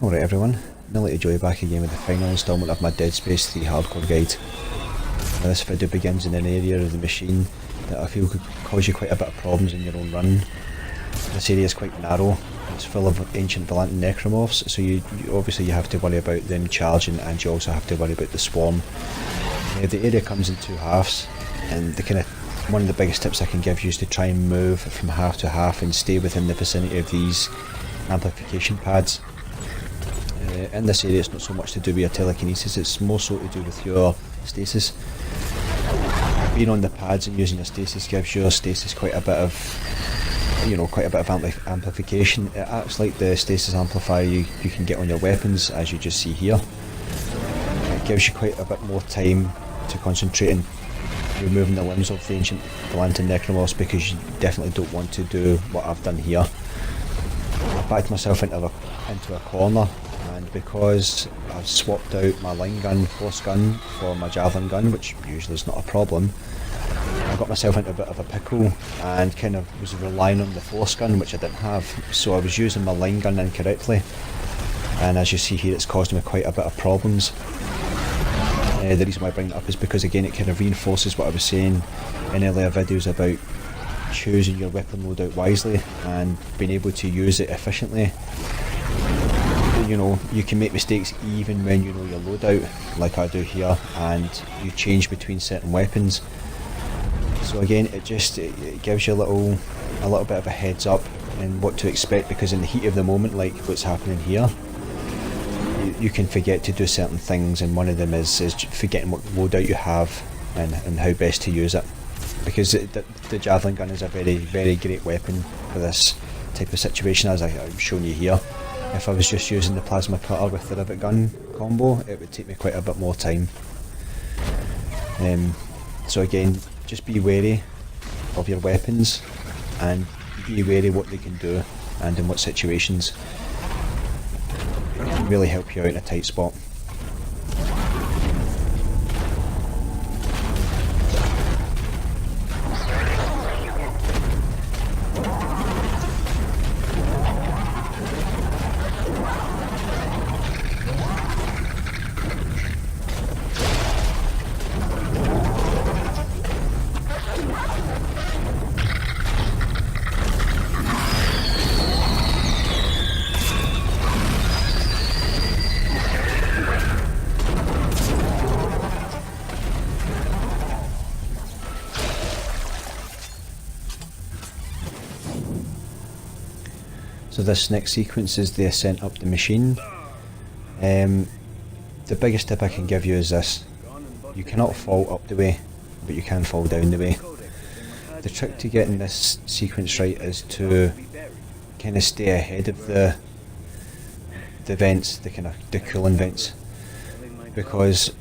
Alright everyone, Nilly to Joy back again with the final instalment of my Dead Space 3 hardcore guide. Now this video begins in an area of the machine that I feel could cause you quite a bit of problems in your own run. This area is quite narrow, it's full of ancient Valantan Necromorphs, so you obviously have to worry about them charging, and you also have to worry about the swarm. The area comes in two halves, and one of the biggest tips I can give you is to try and move from half to half and stay within the vicinity of these amplification pads. In this area it's not so much to do with your telekinesis, it's more so to do with your stasis. Being on the pads and using your stasis gives your stasis quite a bit of amplification. It acts like the stasis amplifier you can get on your weapons, as you just see here. It gives you quite a bit more time to concentrate on removing the limbs of the ancient Valantan Necromorphs, because you definitely don't want to do what I've done here. I've backed myself into a corner, and because I've swapped out my line gun force gun for my javelin gun, which usually is not a problem, I got myself into a bit of a pickle and kind of was relying on the force gun, which I didn't have, so I was using my line gun incorrectly, and as you see here it's caused me quite a bit of problems. The reason why I bring it up is because again it kind of reinforces what I was saying in earlier videos about choosing your weapon loadout wisely and being able to use it efficiently. You know, you can make mistakes even when you know your loadout, like I do here, and you change between certain weapons. So again, it gives you a little bit of a heads up in what to expect, because in the heat of the moment, like what's happening here, you can forget to do certain things, and one of them is forgetting what loadout you have and how best to use it. Because the javelin gun is a very, very great weapon for this type of situation, as I'm showing you here. If I was just using the plasma cutter with the rivet gun combo, it would take me quite a bit more time. So again, just be wary of your weapons and be wary what they can do and in what situations. It can really help you out in a tight spot. So this next sequence is the ascent up the machine. The biggest tip I can give you is this: you cannot fall up the way, but you can fall down the way. The trick to getting this sequence right is to kind of stay ahead of the vents, the cooling vents, because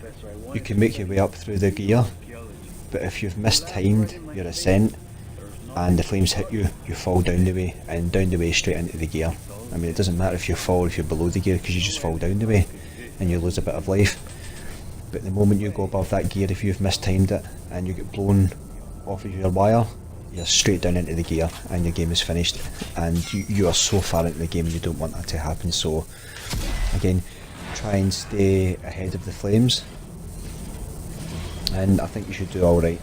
you can make your way up through the gear, but if you've mistimed your ascent and the flames hit you, you fall down the way, and down the way straight into the gear. I mean, it doesn't matter if you fall, if you're below the gear, because you just fall down the way and you lose a bit of life. But the moment you go above that gear, if you've mistimed it and you get blown off of your wire, you're straight down into the gear and your game is finished, and you are so far into the game and you don't want that to happen. So again, try and stay ahead of the flames, and I think you should do alright.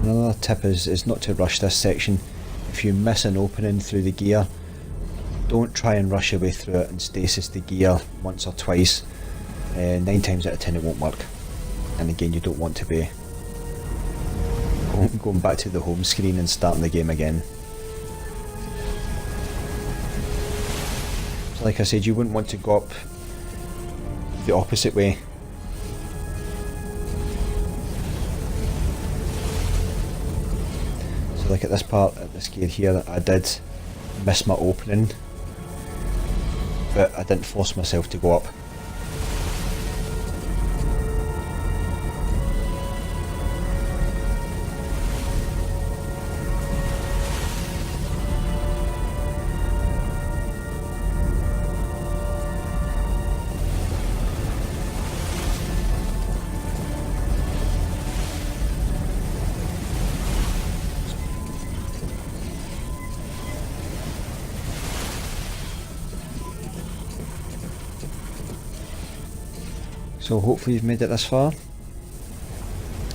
Another tip is not to rush this section. If you miss an opening through the gear, don't try and rush your way through it and stasis the gear once or twice. 9 times out of 10 it won't work, and again you don't want to be going back to the home screen and starting the game again. So like I said, you wouldn't want to go up the opposite way. Like at this part, at this gear here, I did miss my opening, but I didn't force myself to go up. So hopefully you've made it this far,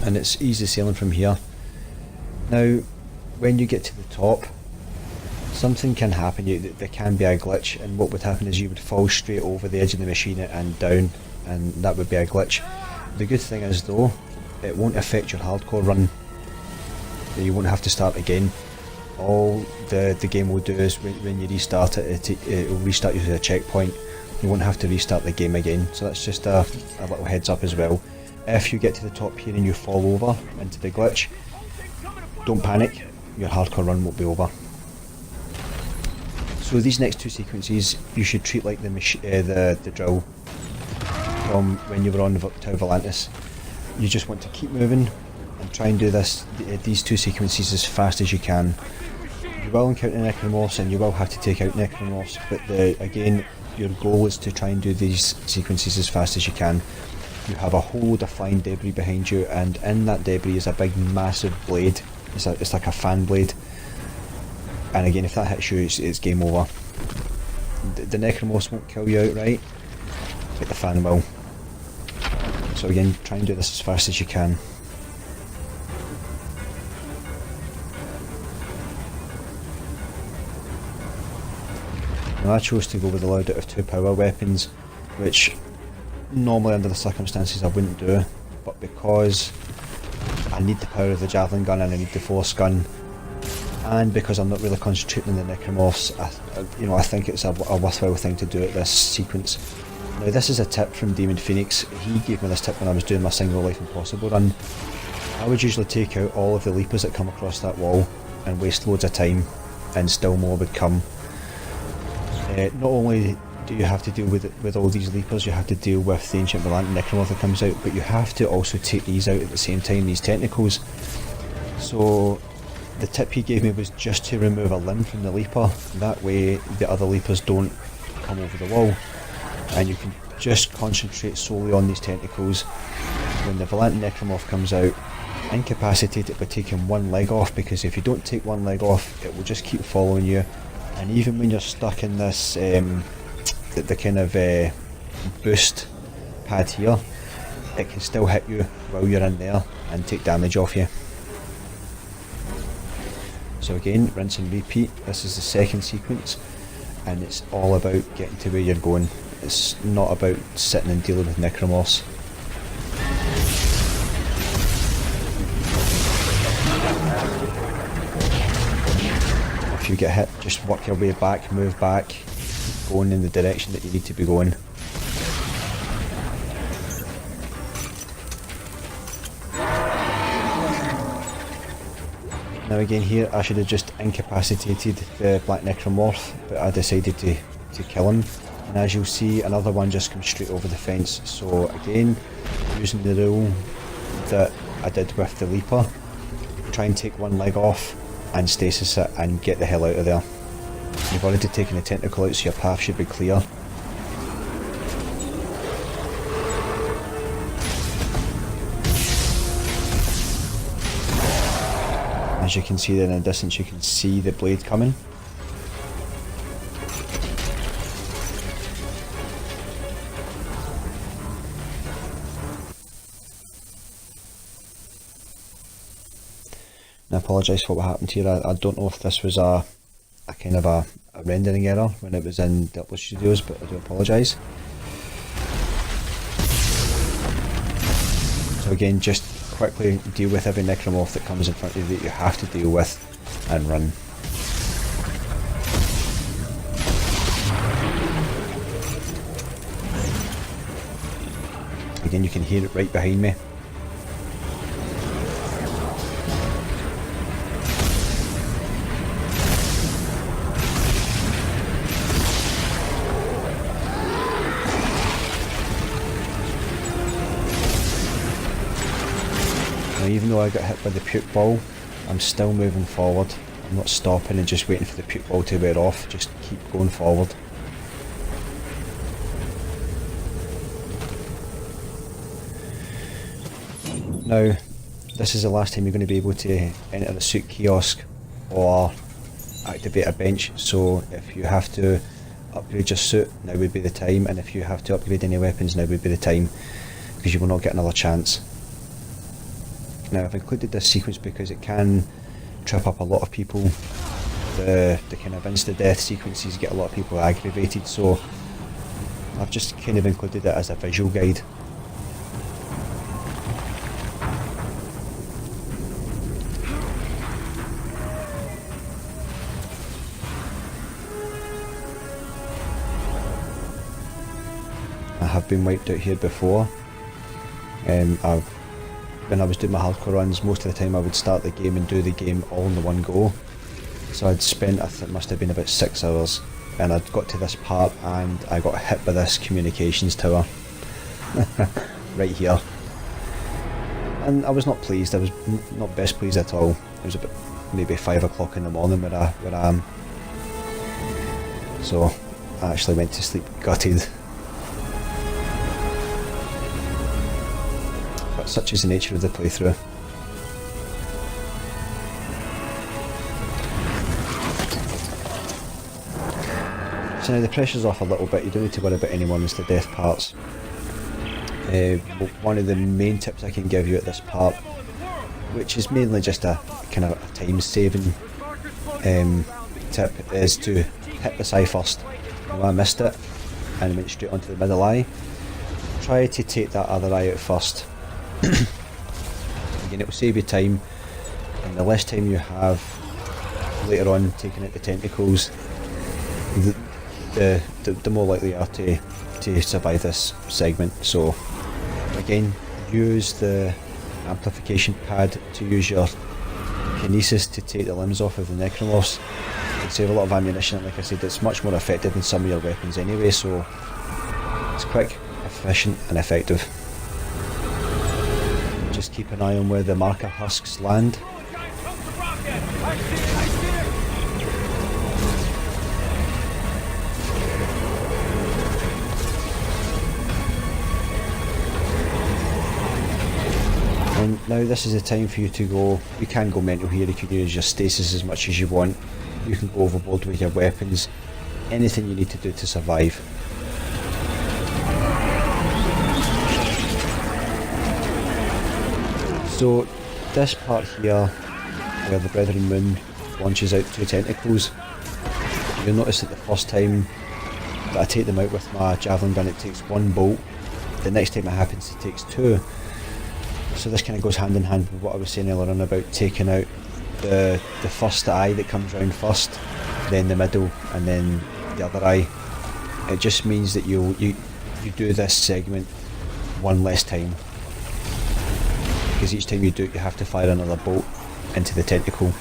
and it's easy sailing from here. Now when you get to the top, something can happen. There can be a glitch, and what would happen is you would fall straight over the edge of the machine and down, and that would be a glitch. The good thing is though, it won't affect your hardcore run. You won't have to start again. All the game will do is when you restart it, it will restart you to a checkpoint. You won't have to restart the game again. So that's just a little heads up as well. If you get to the top here and you fall over into the glitch, don't panic, your hardcore run won't be over. So these next two sequences you should treat like the drill from when you were on Tower Volantis. You just want to keep moving and try and do these two sequences as fast as you can. You will encounter Necromorphs and you will have to take out Necromorphs, but again, your goal is to try and do these sequences as fast as you can. You have a whole load of flying debris behind you, and in that debris is a big massive blade. It's like a fan blade, and again if that hits you, it's game over. The Necromorphs won't kill you outright, but the fan will. So again, try and do this as fast as you can. Now I chose to go with the loud out of 2 power weapons, which normally under the circumstances I wouldn't do, but because I need the power of the javelin gun and I need the force gun, and because I'm not really concentrating on the Necromorphs, I think it's a worthwhile thing to do at this sequence. Now this is a tip from Demon Phoenix. He gave me this tip when I was doing my single Life Impossible run. I would usually take out all of the leapers that come across that wall and waste loads of time, and still more would come. Not only do you have to deal with all these leapers, you have to deal with the Ancient Volant Necromorph that comes out, but you have to also take these out at the same time, these tentacles. So the tip he gave me was just to remove a limb from the leaper, that way the other leapers don't come over the wall, and you can just concentrate solely on these tentacles. When the Volant Necromorph comes out, incapacitate it by taking one leg off, because if you don't take one leg off, it will just keep following you. And even when you're stuck in this, the kind of boost pad here, it can still hit you while you're in there and take damage off you. So again, rinse and repeat. This is the second sequence, and it's all about getting to where you're going. It's not about sitting and dealing with Necromorphs. If you get hit, just work your way back, move back, going in the direction that you need to be going. Now again here, I should have just incapacitated the Black Necromorph, but I decided to kill him. And as you'll see, another one just comes straight over the fence. So again, using the rule that I did with the Leaper, try and take one leg off and stasis it and get the hell out of there. You've already taken the tentacle out, so your path should be clear. As you can see there in the distance, you can see the blade coming. I apologise for what happened here. I don't know if this was a kind of a rendering error when it was in the Upload Studios, but I do apologise. So again, just quickly deal with every Necromorph that comes in front of you that you have to deal with, and run. Again, you can hear it right behind me. Now, even though I got hit by the puke ball, I'm still moving forward. I'm not stopping and just waiting for the puke ball to wear off, just keep going forward. Now, this is the last time you're going to be able to enter the suit kiosk or activate a bench, so if you have to upgrade your suit, now would be the time, and if you have to upgrade any weapons, now would be the time. because you will not get another chance. Now I've included this sequence because it can trip up a lot of people. The kind of insta-death sequences get a lot of people aggravated, so I've just kind of included it as a visual guide. I have been wiped out here before. When I was doing my hardcore runs, most of the time I would start the game and do the game all in the one go. So I'd spent, I think it must have been about 6 hours, and I'd got to this part and I got hit by this communications tower. Right here. And I was not pleased, I was not best pleased at all. It was about maybe 5 o'clock in the morning where I am. So I actually went to sleep gutted. But such is the nature of the playthrough. So now the pressure's off a little bit, you don't need to worry about any more insta death parts. One of the main tips I can give you at this part, which is mainly just a kind of a time saving tip, is to hit this eye first. Now I missed it and went straight onto the middle eye. Try to take that other eye out first. Again, it will save you time, and the less time you have later on taking out the tentacles, the more likely you are to survive this segment. So again, use the amplification pad to use your kinesis to take the limbs off of the Necromorphs. It'll save a lot of ammunition, and like I said, it's much more effective than some of your weapons anyway, so it's quick, efficient and effective. Just keep an eye on where the marker husks land. And now this is the time for you to go. You can go mental here, you can use your stasis as much as you want. You can go overboard with your weapons. Anything you need to do to survive. So this part here, where the Brethren Moon launches out 2 tentacles, you'll notice that the first time that I take them out with my javelin gun it takes 1 bolt, the next time it happens it takes 2. So this kind of goes hand in hand with what I was saying earlier on about taking out the first eye that comes round first, then the middle and then the other eye. It just means that you do this segment 1 less time. Because each time you do it you have to fire another bolt into the tentacle.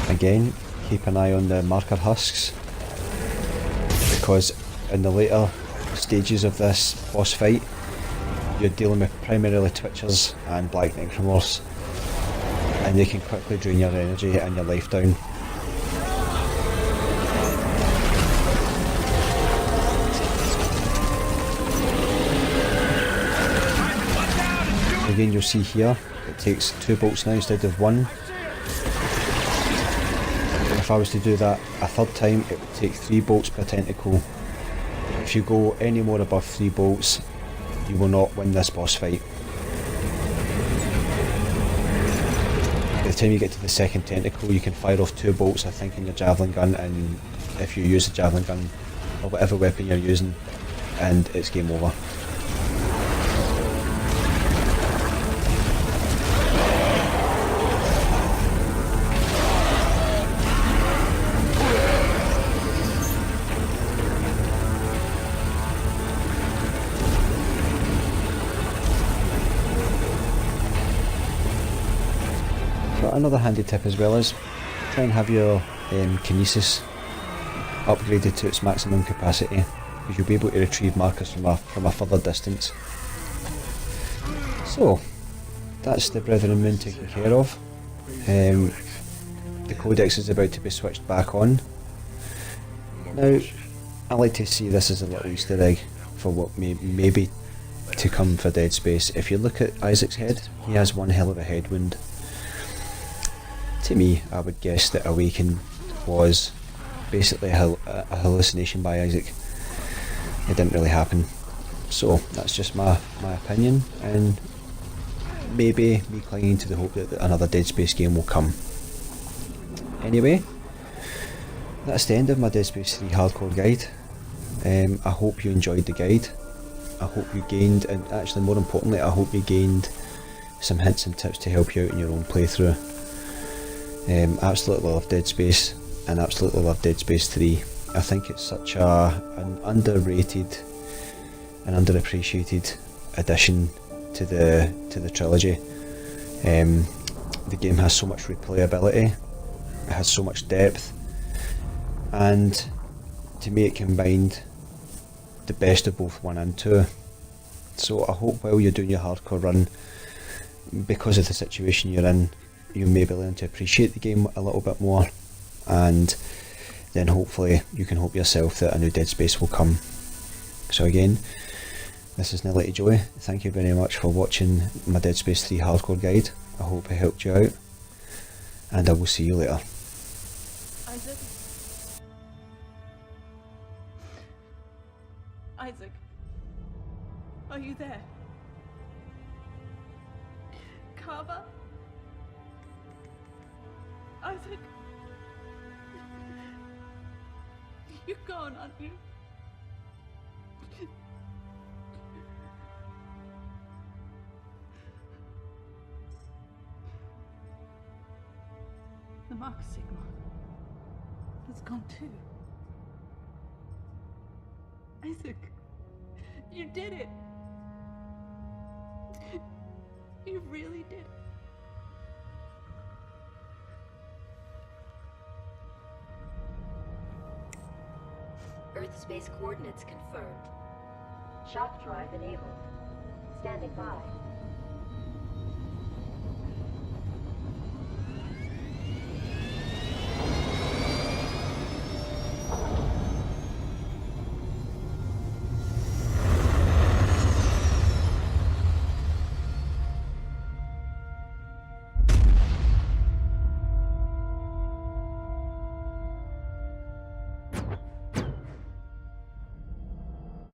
Again, keep an eye on the marker husks, because in the later stages of this boss fight you're dealing with primarily Twitchers and Black Necromorphs, and they can quickly drain your energy and your life down. Again, you'll see here it takes 2 bolts now instead of 1. If I was to do that a 3rd time it would take 3 bolts per tentacle. If you go any more above 3 bolts you will not win this boss fight. By the time you get to the 2nd tentacle you can fire off 2 bolts I think in your javelin gun, and if you use the javelin gun or whatever weapon you're using, and it's game over. Another handy tip as well is try and have your kinesis upgraded to its maximum capacity. because you'll be able to retrieve markers from a further distance. So, that's the Brethren Moon taken care of. The codex is about to be switched back on. Now, I like to see this as a little Easter egg for what may be to come for Dead Space. If you look at Isaac's head, he has one hell of a head wound. To me, I would guess that Awaken was basically a hallucination by Isaac. It didn't really happen. So, that's just my opinion, and maybe me clinging to the hope that another Dead Space game will come. Anyway, that's the end of my Dead Space 3 hardcore guide. I hope you enjoyed the guide. I hope you gained, and actually more importantly, I hope you gained some hints and tips to help you out in your own playthrough. Absolutely love Dead Space, and absolutely love Dead Space 3. I think it's such an underrated and underappreciated addition to the trilogy. The game has so much replayability, it has so much depth, and to me it combined the best of both 1 and 2. So I hope while you're doing your hardcore run, because of the situation you're in, you maybe learn to appreciate the game a little bit more, and then hopefully you can hope yourself that a new Dead Space will come. So again, this is Nelly Joy. Thank you very much for watching my Dead Space 3 hardcore guide. I hope it helped you out, and I will see you later. Isaac? Isaac? Are you there? Kava? Isaac? You're gone, aren't you? The Mark signal has gone too. Isaac, you did it. You really did it. Earth space coordinates confirmed. Shock drive enabled. Standing by.